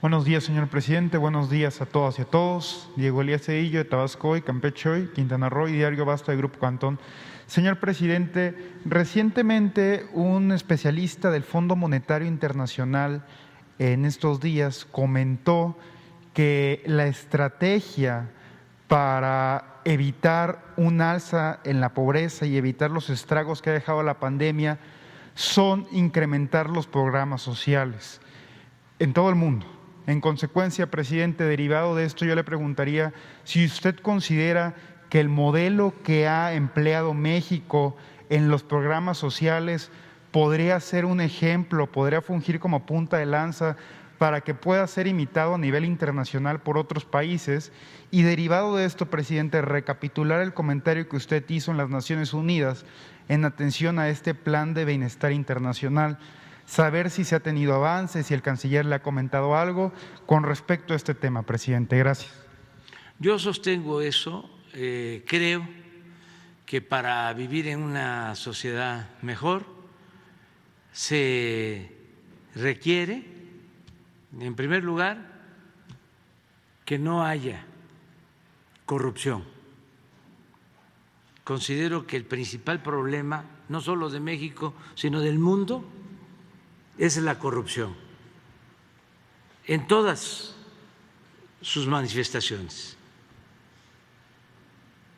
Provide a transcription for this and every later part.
Buenos días, señor presidente. Buenos días a todas y a todos. Diego Elías Cedillo, de Tabasco Hoy, Campeche Hoy, Quintana Roo y Diario Basta de Grupo Cantón. Señor presidente, recientemente un especialista del Fondo Monetario Internacional en estos días comentó que la estrategia para evitar un alza en la pobreza y evitar los estragos que ha dejado la pandemia son incrementar los programas sociales en todo el mundo. En consecuencia, presidente, derivado de esto, yo le preguntaría si usted considera que el modelo que ha empleado México en los programas sociales podría ser un ejemplo, podría fungir como punta de lanza para que pueda ser imitado a nivel internacional por otros países. Y derivado de esto, presidente, recapitular el comentario que usted hizo en las Naciones Unidas en atención a este plan de bienestar internacional, saber si se ha tenido avances, si el canciller le ha comentado algo con respecto a este tema, presidente. Gracias. Yo sostengo eso, creo que para vivir en una sociedad mejor se requiere, en primer lugar, que no haya corrupción. Considero que el principal problema, no solo de México, sino del mundo, es la corrupción en todas sus manifestaciones,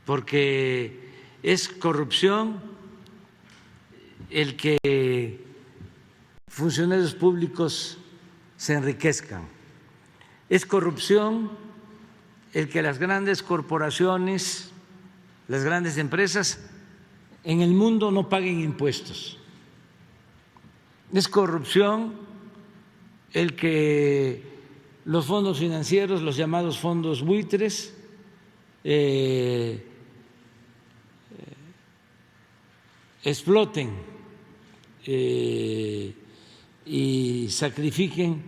porque es corrupción el que funcionarios públicos se enriquezcan, es corrupción el que las grandes corporaciones, las grandes empresas en el mundo no paguen impuestos. Es corrupción el que los fondos financieros, los llamados fondos buitres, exploten y sacrifiquen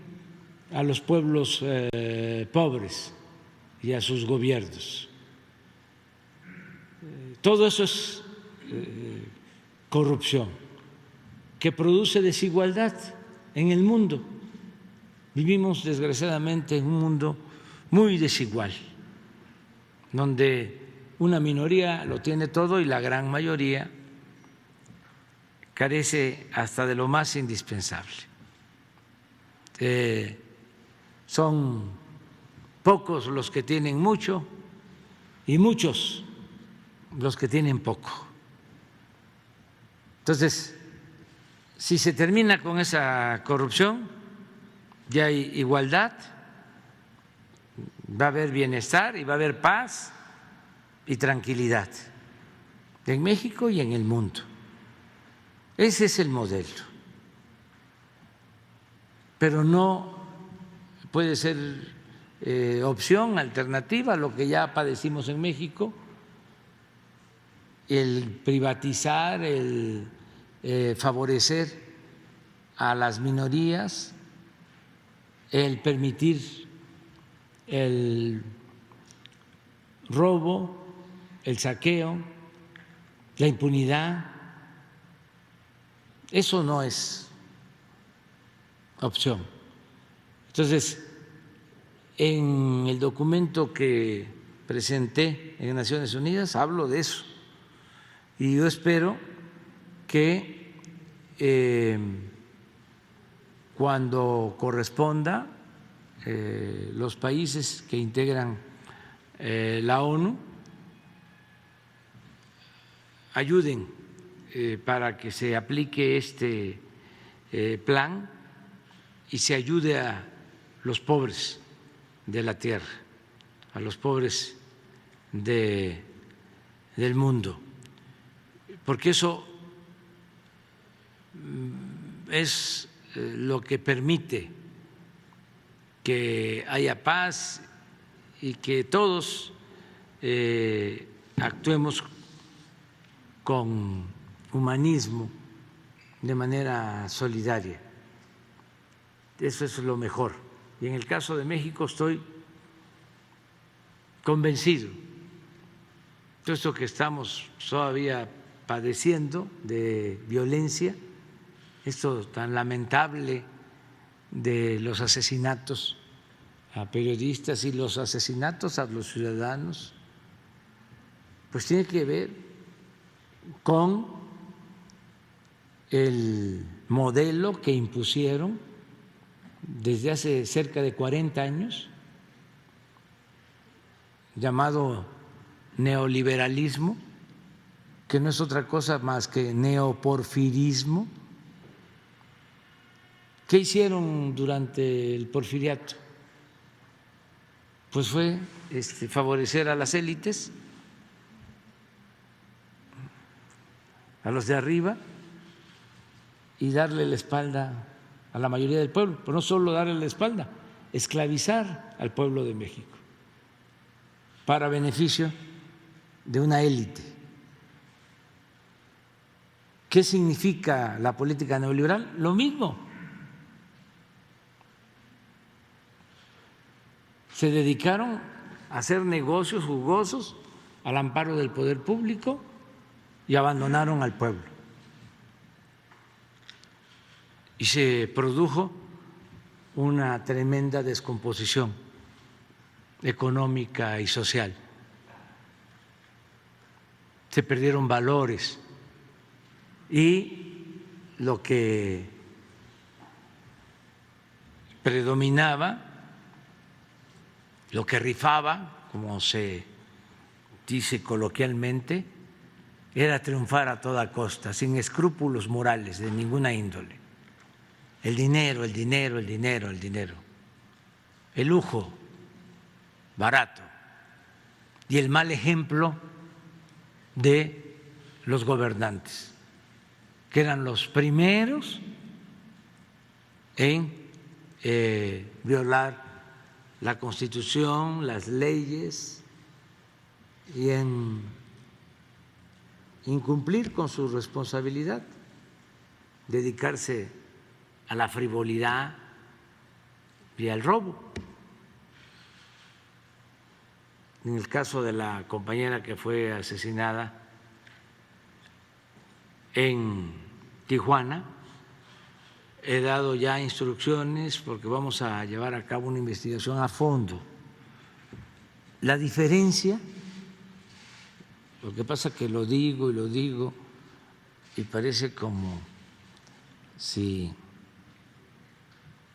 a los pueblos pobres y a sus gobiernos. Todo eso es corrupción que produce desigualdad en el mundo. Vivimos, desgraciadamente, en un mundo muy desigual, donde una minoría lo tiene todo y la gran mayoría carece hasta de lo más indispensable. Son pocos los que tienen mucho y muchos los que tienen poco. Entonces, si se termina con esa corrupción, ya hay igualdad, va a haber bienestar y va a haber paz y tranquilidad en México y en el mundo. Ese es el modelo. Pero no puede ser opción, alternativa a lo que ya padecimos en México, el privatizar, el favorecer a las minorías, el permitir el robo, el saqueo, la impunidad. Eso no es opción. Entonces, en el documento que presenté en Naciones Unidas hablo de eso y yo espero que cuando corresponda los países que integran la ONU ayuden para que se aplique este plan y se ayude a los pobres de la tierra, a los pobres del mundo, porque eso es lo que permite que haya paz y que todos actuemos con humanismo, de manera solidaria. Eso es lo mejor. Y en el caso de México estoy convencido. Todo esto que estamos todavía padeciendo de violencia, esto tan lamentable de los asesinatos a periodistas y los asesinatos a los ciudadanos, pues tiene que ver con el modelo que impusieron desde hace cerca de 40 años, llamado neoliberalismo, que no es otra cosa más que neoporfirismo. ¿Qué hicieron durante el porfiriato? Pues fue favorecer a las élites, a los de arriba, y darle la espalda a la mayoría del pueblo, pero no solo darle la espalda, esclavizar al pueblo de México para beneficio de una élite. ¿Qué significa la política neoliberal? Lo mismo. Se dedicaron a hacer negocios jugosos al amparo del poder público y abandonaron al pueblo. Y se produjo una tremenda descomposición económica y social. Se perdieron valores y lo que predominaba, lo que rifaba, como se dice coloquialmente, era triunfar a toda costa, sin escrúpulos morales de ninguna índole. El dinero, el dinero, el dinero, el dinero, el lujo barato y el mal ejemplo de los gobernantes, que eran los primeros en violar la Constitución, las leyes y en incumplir con su responsabilidad, dedicarse a la frivolidad y al robo. En el caso de la compañera que fue asesinada en Tijuana, he dado ya instrucciones porque vamos a llevar a cabo una investigación a fondo. La diferencia, lo que pasa que lo digo y parece como si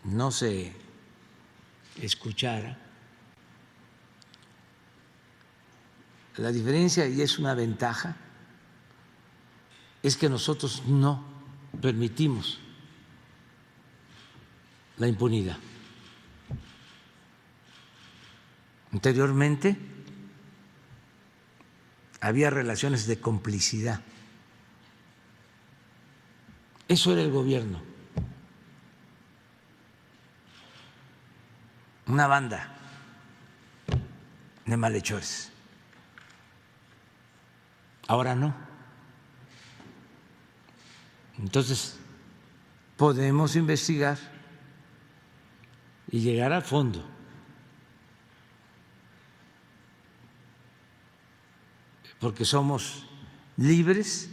no se escuchara. La diferencia, y es una ventaja, es que nosotros no permitimos la impunidad. Anteriormente había relaciones de complicidad. Eso era el gobierno, una banda de malhechores. Ahora no. Entonces, podemos investigar y llegar a fondo. Porque somos libres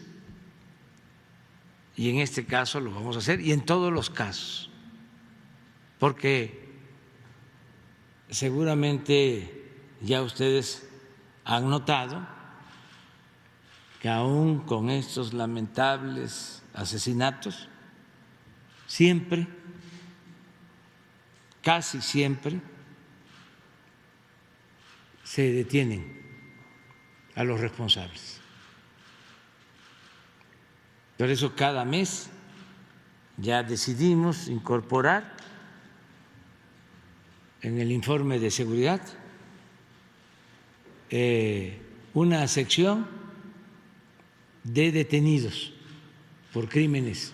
y en este caso lo vamos a hacer y en todos los casos. Porque seguramente ya ustedes han notado que aún con estos lamentables asesinatos, siempre, casi siempre, se detienen a los responsables. Por eso cada mes ya decidimos incorporar en el informe de seguridad una sección de detenidos por crímenes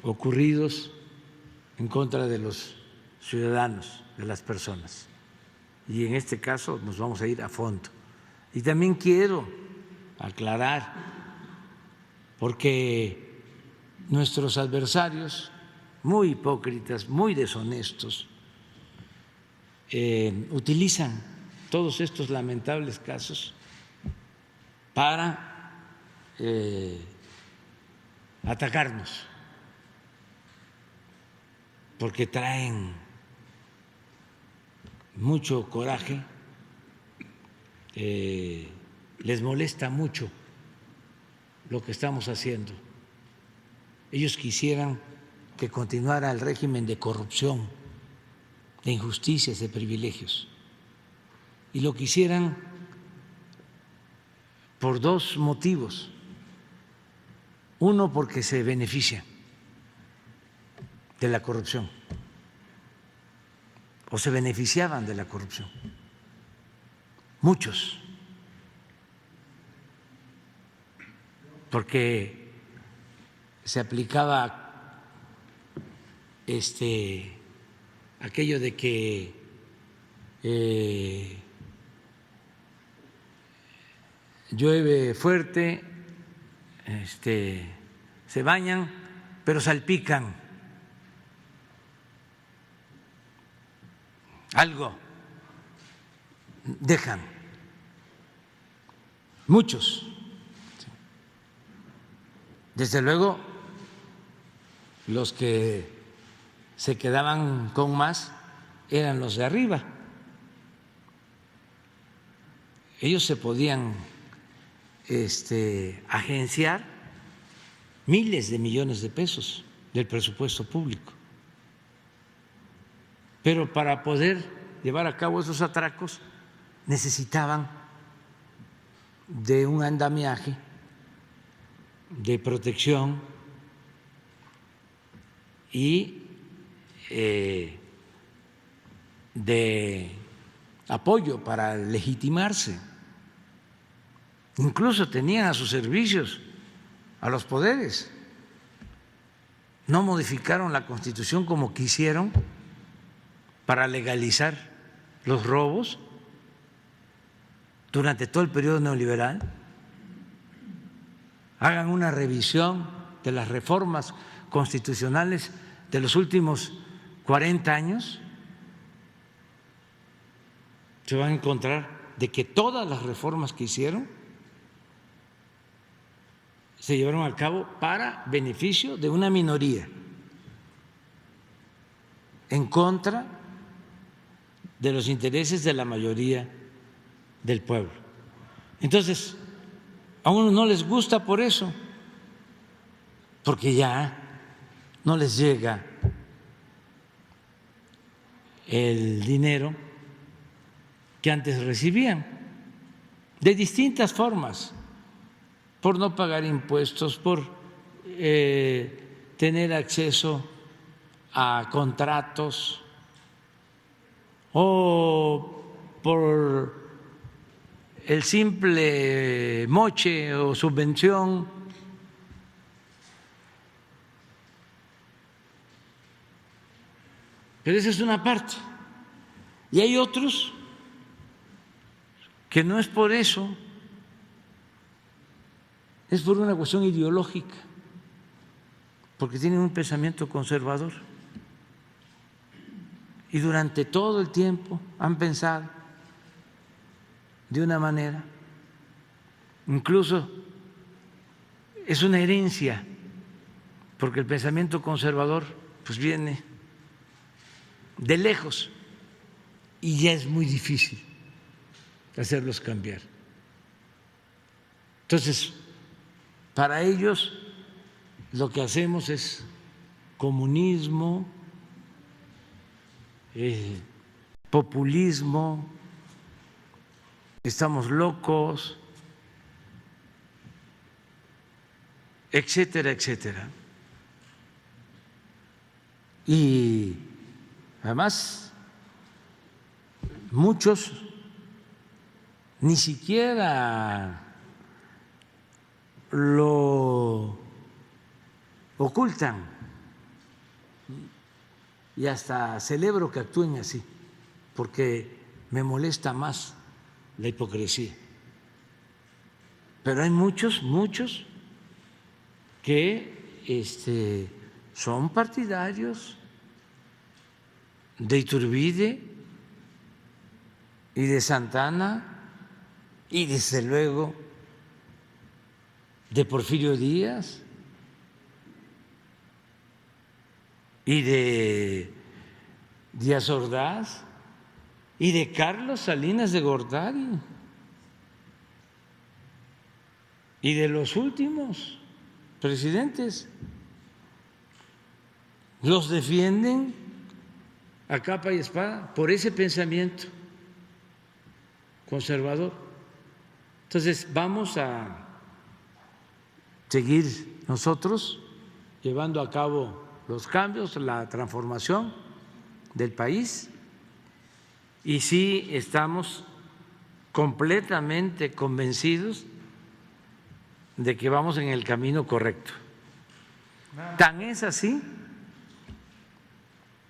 ocurridos en contra de los ciudadanos, de las personas. Y en este caso nos vamos a ir a fondo. Y también quiero aclarar, porque nuestros adversarios, muy hipócritas, muy deshonestos, utilizan todos estos lamentables casos para atacarnos. porque traen mucho coraje, les molesta mucho lo que estamos haciendo. Ellos quisieran que continuara el régimen de corrupción, de injusticias, de privilegios. Y lo quisieran por dos motivos. Uno, porque se benefician de la corrupción o se beneficiaban de la corrupción. Muchos. Porque se aplicaba aquello de que llueve fuerte, se bañan, pero salpican algo, dejan muchos. Desde luego, los que se quedaban con más eran los de arriba. Ellos se podían agenciar miles de millones de pesos del presupuesto público. Pero para poder llevar a cabo esos atracos necesitaban de un andamiaje de protección y de apoyo para legitimarse. Incluso tenían a sus servicios a los poderes. No modificaron la Constitución como quisieron para legalizar los robos durante todo el periodo neoliberal. Hagan una revisión de las reformas constitucionales de los últimos 40 años, se van a encontrar de que todas las reformas que hicieron se llevaron a cabo para beneficio de una minoría, en contra de los intereses de la mayoría del pueblo. Entonces, a uno no les gusta por eso, porque ya no les llega el dinero que antes recibían, de distintas formas, por no pagar impuestos, por tener acceso a contratos o por el simple moche o subvención. Pero esa es una parte. Y hay otros que no es por eso, es por una cuestión ideológica, porque tienen un pensamiento conservador. Y durante todo el tiempo han pensado de una manera, incluso es una herencia, porque el pensamiento conservador pues viene de lejos y ya es muy difícil hacerlos cambiar. Entonces, para ellos lo que hacemos es comunismo, populismo, estamos locos, etcétera, etcétera. Y además, muchos ni siquiera lo ocultan, y hasta celebro que actúen así, porque me molesta más la hipocresía. Pero hay muchos que son partidarios de Iturbide y de Santana y desde luego de Porfirio Díaz. y de Díaz Ordaz y de Carlos Salinas de Gortari y de los últimos presidentes. Los defienden a capa y espada por ese pensamiento conservador. Entonces vamos a seguir nosotros llevando a cabo los cambios, la transformación del país, y sí estamos completamente convencidos de que vamos en el camino correcto. Tan es así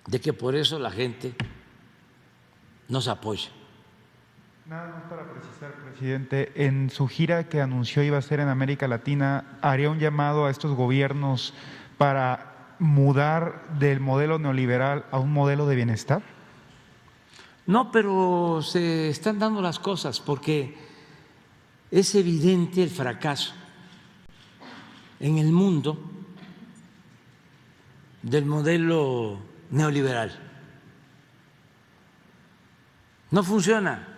de que por eso la gente nos apoya. Nada más para precisar, presidente, en su gira que anunció iba a hacer en América Latina, ¿haría un llamado a estos gobiernos para mudar del modelo neoliberal a un modelo de bienestar? No, pero se están dando las cosas porque es evidente el fracaso en el mundo del modelo neoliberal. No funciona.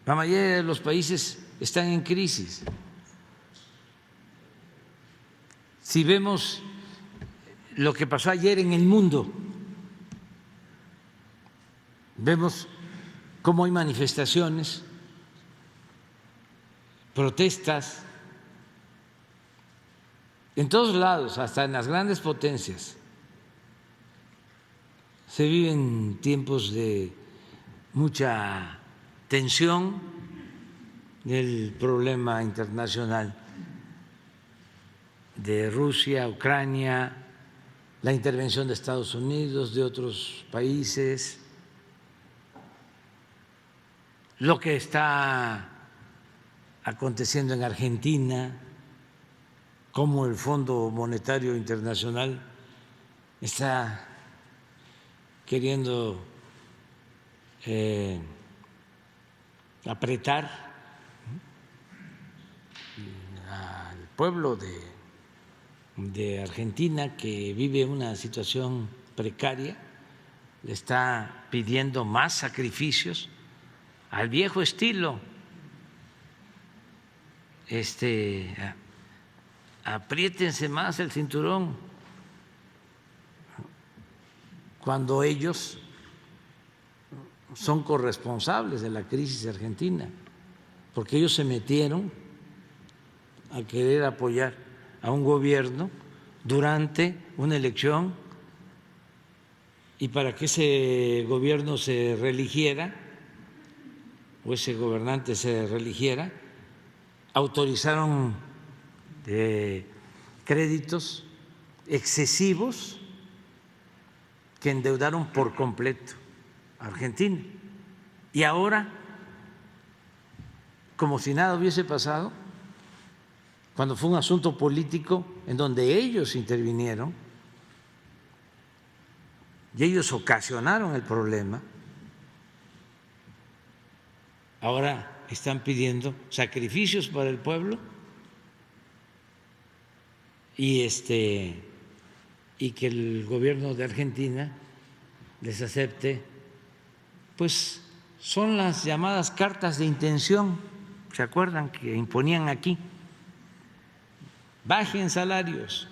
La mayoría de los países están en crisis. Si vemos lo que pasó ayer en el mundo, vemos cómo hay manifestaciones, protestas, en todos lados, hasta en las grandes potencias. Se viven tiempos de mucha tensión, el problema internacional de Rusia, Ucrania, la intervención de Estados Unidos, de otros países, lo que está aconteciendo en Argentina, cómo el Fondo Monetario Internacional está queriendo apretar al pueblo de Argentina, que vive una situación precaria, le está pidiendo más sacrificios al viejo estilo, apriétense más el cinturón, cuando ellos son corresponsables de la crisis argentina, porque ellos se metieron a querer apoyar a un gobierno durante una elección, y para que ese gobierno se reeligiera o ese gobernante se reeligiera, autorizaron créditos excesivos que endeudaron por completo a Argentina. Y ahora, como si nada hubiese pasado, cuando fue un asunto político en donde ellos intervinieron y ellos ocasionaron el problema, ahora están pidiendo sacrificios para el pueblo y que el gobierno de Argentina les acepte. Pues son las llamadas cartas de intención, ¿se acuerdan? Que imponían aquí. Bajen salarios,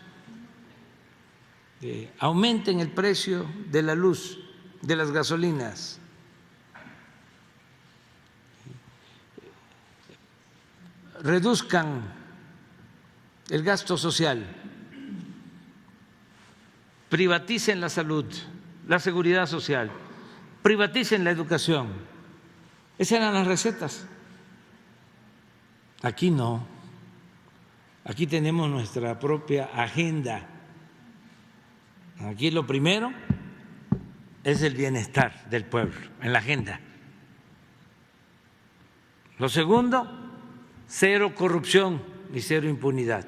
aumenten el precio de la luz, de las gasolinas, reduzcan el gasto social, privaticen la salud, la seguridad social, privaticen la educación. Esas eran las recetas. Aquí no. Aquí tenemos nuestra propia agenda. Aquí lo primero es el bienestar del pueblo en la agenda. Lo segundo, cero corrupción y cero impunidad.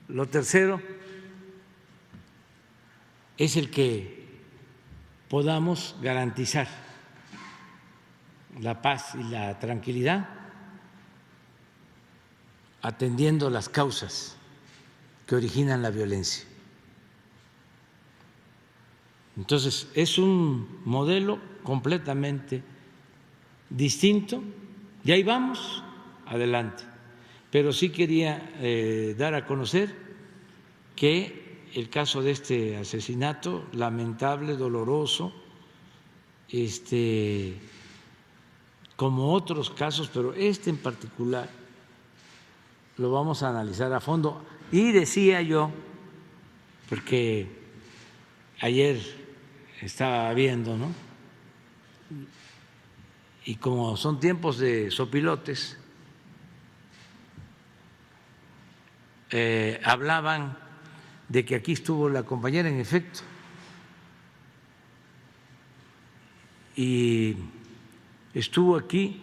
Lo tercero es el que podamos garantizar la paz y la tranquilidad atendiendo las causas que originan la violencia. Entonces, es un modelo completamente distinto y ahí vamos adelante. Pero sí quería dar a conocer que el caso de este asesinato, lamentable, doloroso, como otros casos, pero este en particular, lo vamos a analizar a fondo. Y decía yo, porque ayer estaba viendo, ¿no? Y como son tiempos de sopilotes, hablaban de que aquí estuvo la compañera, en efecto, y estuvo aquí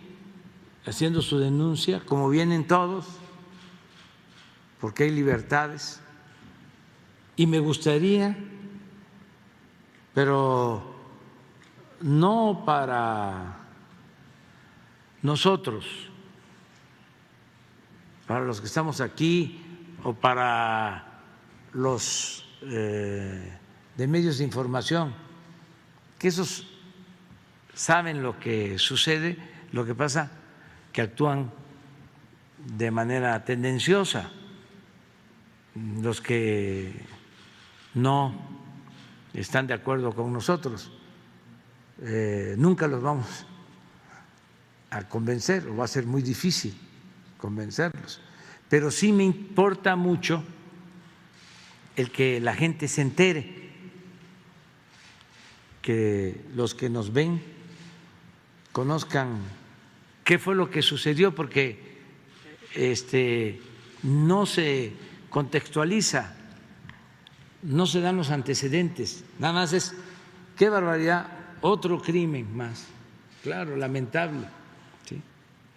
haciendo su denuncia, como vienen todos, porque hay libertades, y me gustaría, pero no para nosotros, para los que estamos aquí o para los de medios de información, que esos saben lo que sucede, lo que pasa que actúan de manera tendenciosa. Los que no están de acuerdo con nosotros, nunca los vamos a convencer, o va a ser muy difícil convencerlos, pero sí me importa mucho el que la gente se entere, que los que nos ven conozcan qué fue lo que sucedió, porque no se contextualiza, no se dan los antecedentes, nada más es qué barbaridad, otro crimen más, claro, lamentable, ¿sí?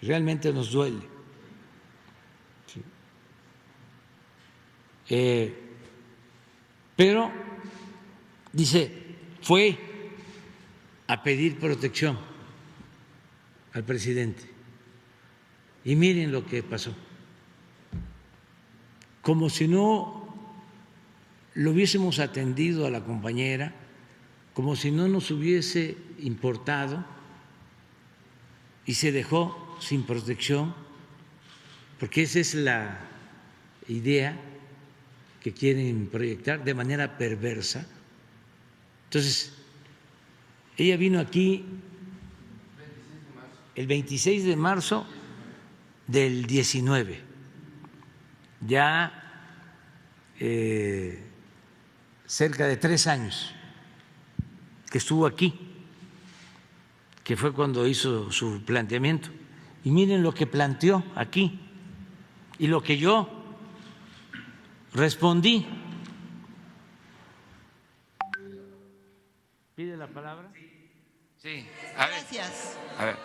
Realmente nos duele, ¿sí? Pero dice, fue a pedir protección al presidente y miren lo que pasó, como si no lo hubiésemos atendido a la compañera, como si no nos hubiese importado y se dejó sin protección, porque esa es la idea que quieren proyectar de manera perversa. Entonces, ella vino aquí el 26 de marzo del 19, ya cerca de 3 años que estuvo aquí, que fue cuando hizo su planteamiento. Y miren lo que planteó aquí y lo que yo respondí. ¿Pide la palabra? Sí. Gracias. A ver.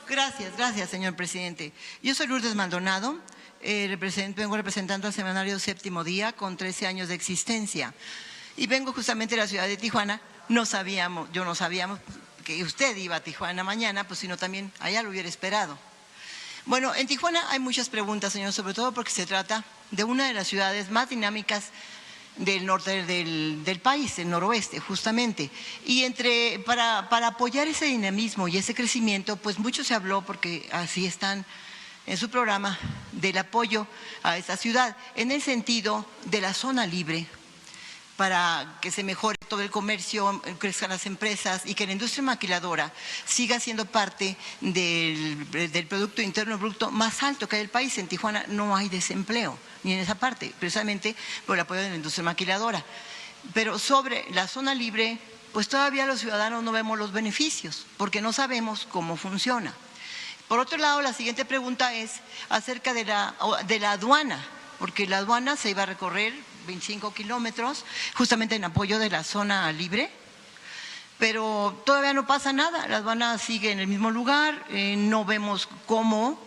Gracias, señor presidente. Yo soy Lourdes Maldonado, vengo representando al semanario Séptimo Día con 13 años de existencia y vengo justamente de la ciudad de Tijuana. Yo no sabíamos que usted iba a Tijuana mañana, pues sino también allá lo hubiera esperado. Bueno, en Tijuana hay muchas preguntas, señor, sobre todo porque se trata de una de las ciudades más dinámicas del norte del país, el noroeste, justamente. Y para apoyar ese dinamismo y ese crecimiento, pues mucho se habló, porque así están en su programa, del apoyo a esta ciudad, en el sentido de la zona libre, para que se mejore todo el comercio, crezcan las empresas y que la industria maquiladora siga siendo parte del Producto Interno Bruto más alto que hay en el país. En Tijuana no hay desempleo, ni en esa parte, precisamente por el apoyo de la industria maquiladora. Pero sobre la zona libre, pues todavía los ciudadanos no vemos los beneficios, porque no sabemos cómo funciona. Por otro lado, la siguiente pregunta es acerca de la aduana, porque la aduana se iba a recorrer 25 kilómetros, justamente en apoyo de la zona libre, pero todavía no pasa nada, la aduana sigue en el mismo lugar, no vemos cómo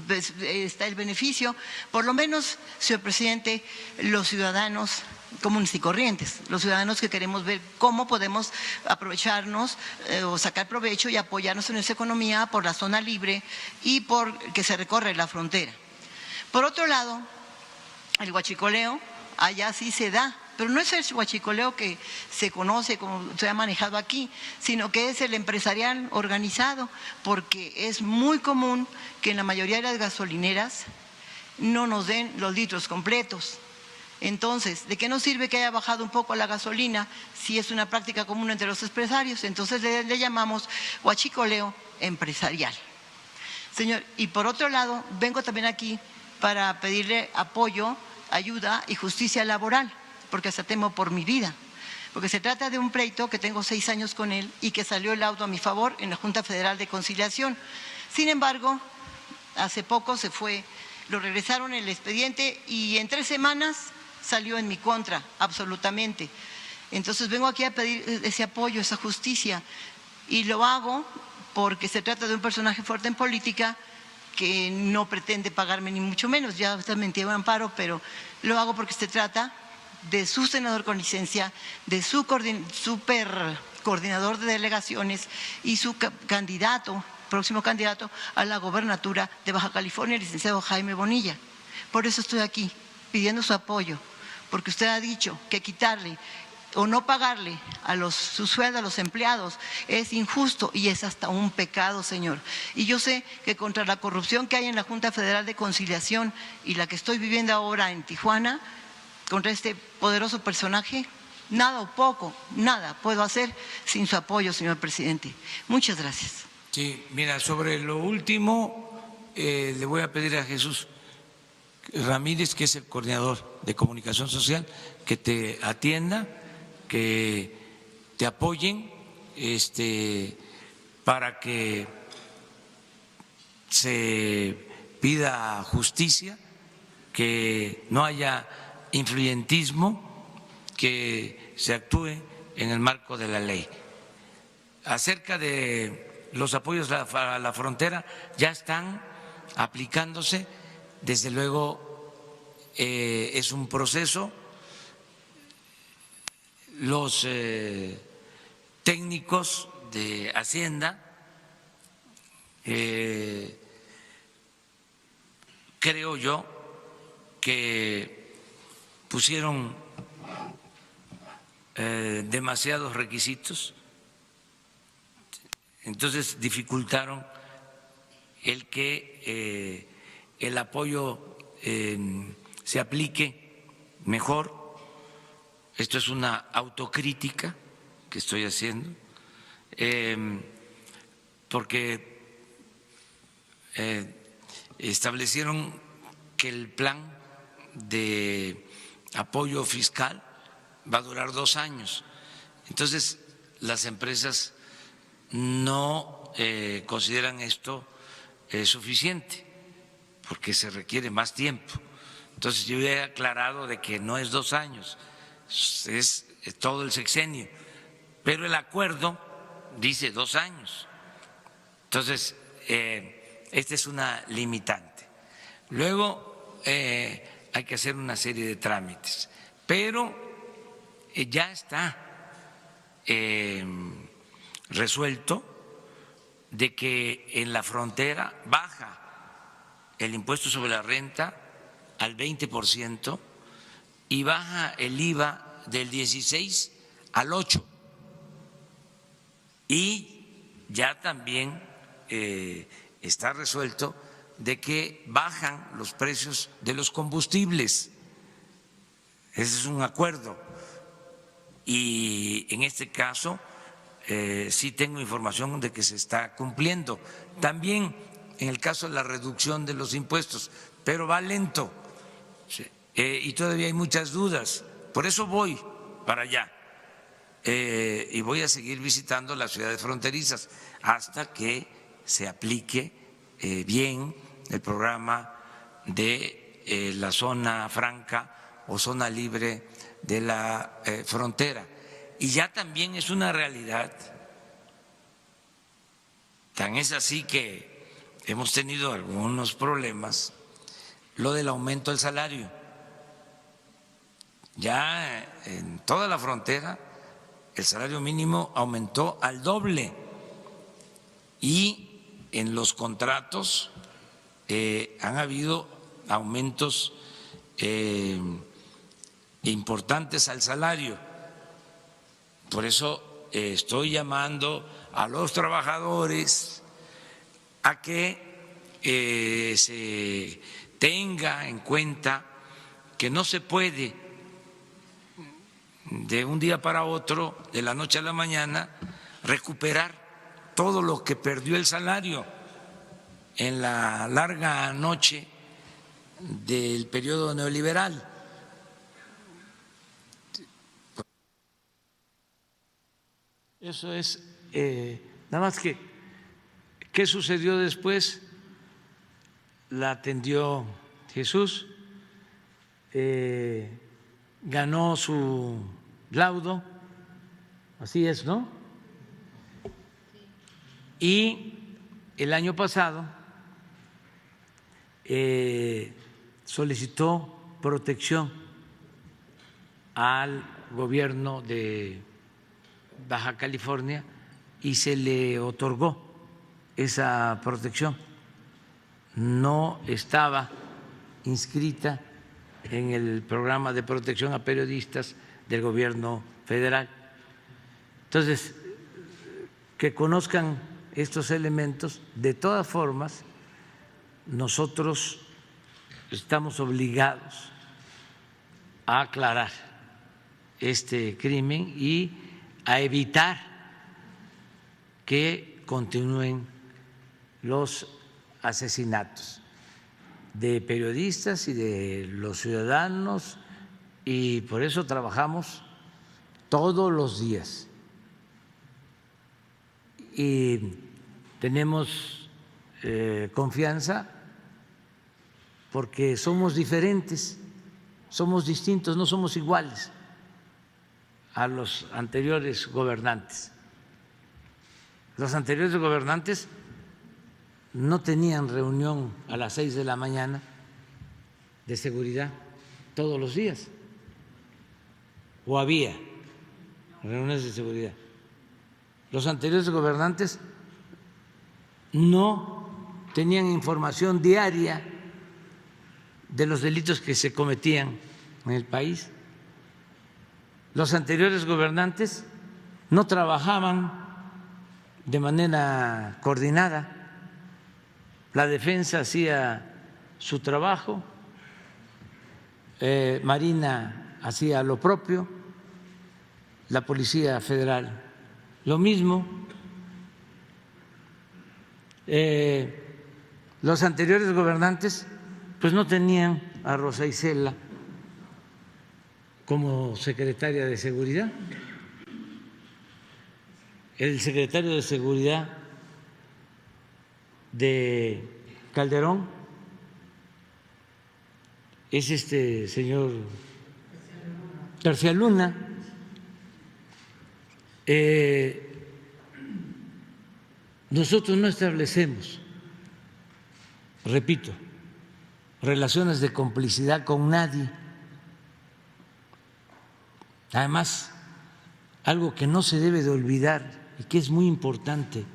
está el beneficio. Por lo menos, señor presidente, los ciudadanos comunes y corrientes, los ciudadanos que queremos ver cómo podemos aprovecharnos o sacar provecho y apoyarnos en nuestra economía por la zona libre y por que se recorre la frontera. Por otro lado, el huachicoleo, allá sí se da, pero no es el huachicoleo que se conoce, como se ha manejado aquí, sino que es el empresarial organizado, porque es muy común que en la mayoría de las gasolineras no nos den los litros completos. Entonces, ¿de qué nos sirve que haya bajado un poco la gasolina si es una práctica común entre los empresarios? Entonces le llamamos huachicoleo empresarial. Señor, y por otro lado, vengo también aquí para pedirle apoyo, ayuda y justicia laboral, porque hasta temo por mi vida, porque se trata de un pleito que tengo 6 años con él y que salió el auto a mi favor en la Junta Federal de Conciliación. Sin embargo, hace poco se fue, lo regresaron el expediente y en 3 semanas salió en mi contra, absolutamente. Entonces vengo aquí a pedir ese apoyo, esa justicia, y lo hago porque se trata de un personaje fuerte en política que no pretende pagarme ni mucho menos, ya está metido en amparo, pero lo hago porque se trata de su senador con licencia, de su super coordinador de delegaciones y su candidato, próximo candidato a la gobernatura de Baja California, el licenciado Jaime Bonilla. Por eso estoy aquí, pidiendo su apoyo, porque usted ha dicho que quitarle o no pagarle su sueldo a los empleados es injusto y es hasta un pecado, señor. Y yo sé que contra la corrupción que hay en la Junta Federal de Conciliación y la que estoy viviendo ahora en Tijuana, contra este poderoso personaje, nada o poco, nada puedo hacer sin su apoyo, señor presidente. Muchas gracias. Sí, mira, sobre lo último, le voy a pedir a Jesús Ramírez, que es el coordinador de comunicación social, que te atienda, que te apoyen para que se pida justicia, que no haya influyentismo, que se actúe en el marco de la ley. Acerca de los apoyos a la frontera, ya están aplicándose, desde luego es un proceso. Los técnicos de Hacienda creo yo que pusieron demasiados requisitos, entonces dificultaron el que el apoyo se aplique mejor. Esto es una autocrítica que estoy haciendo, porque establecieron que el plan de apoyo fiscal va a durar 2 años. Entonces, las empresas no consideran esto suficiente, porque se requiere más tiempo. Entonces, yo he aclarado de que no es 2 años, es todo el sexenio, pero el acuerdo dice 2 años. Entonces, esta es una limitante. Luego hay que hacer una serie de trámites, pero ya está resuelto de que en la frontera baja el impuesto sobre la renta al 20% y baja el IVA del 16 al 8%. Y ya también está resuelto de que bajan los precios de los combustibles. Ese es un acuerdo. Y en este caso sí tengo información de que se está cumpliendo. También en el caso de la reducción de los impuestos, pero va lento. Y todavía hay muchas dudas. Por eso voy para allá. Y voy a seguir visitando las ciudades fronterizas hasta que se aplique bien el programa de la zona franca o zona libre de la frontera. Y ya también es una realidad, tan es así que hemos tenido algunos problemas, lo del aumento del salario. Ya en toda la frontera el salario mínimo aumentó al doble y en los contratos han habido aumentos importantes al salario. Por eso estoy llamando a los trabajadores a que se tenga en cuenta que no se puede de un día para otro, de la noche a la mañana, recuperar todo lo que perdió el salario en la larga noche del periodo neoliberal. Eso es, nada más que, ¿qué sucedió después? La atendió Jesús, ganó su laudo, así es, ¿no? Y el año pasado solicitó protección al gobierno de Baja California y se le otorgó esa protección. No estaba inscrita en el programa de protección a periodistas del gobierno federal. Entonces, que conozcan estos elementos. De todas formas, nosotros estamos obligados a aclarar este crimen y a evitar que continúen los asesinatos de periodistas y de los ciudadanos, y por eso trabajamos todos los días y tenemos confianza porque somos diferentes, somos distintos, no somos iguales a los anteriores gobernantes. Los anteriores gobernantes no tenían reunión a las 6 de la mañana de seguridad todos los días, o había reuniones de seguridad. Los anteriores gobernantes no tenían información diaria de los delitos que se cometían en el país. Los anteriores gobernantes no trabajaban de manera coordinada. La defensa hacía su trabajo, Marina hacía lo propio, la Policía Federal lo mismo. Los anteriores gobernantes pues no tenían a Rosa Isela como secretaria de Seguridad. El secretario de Seguridad de Calderón es este señor García Luna. Nosotros no establecemos, repito, relaciones de complicidad con nadie. Además, algo que no se debe de olvidar y que es muy importante,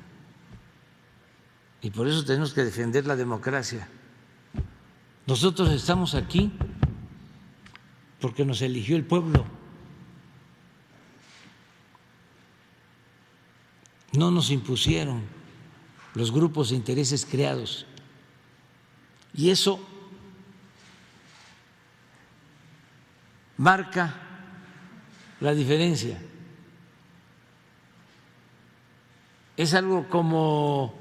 y por eso tenemos que defender la democracia. Nosotros estamos aquí porque nos eligió el pueblo. No nos impusieron los grupos de intereses creados. Y eso marca la diferencia. Es algo como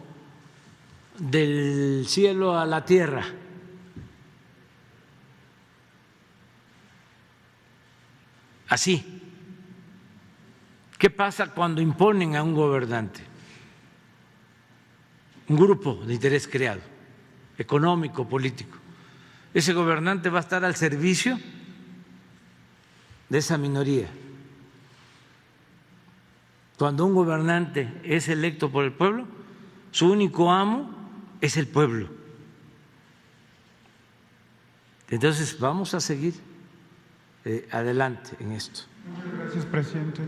del cielo a la tierra. Así. ¿Qué pasa cuando imponen a un gobernante? Un grupo de interés creado, económico, político. Ese gobernante va a estar al servicio de esa minoría. Cuando un gobernante es electo por el pueblo, su único amo es el pueblo. Entonces vamos a seguir adelante en esto. Muchas gracias, presidente.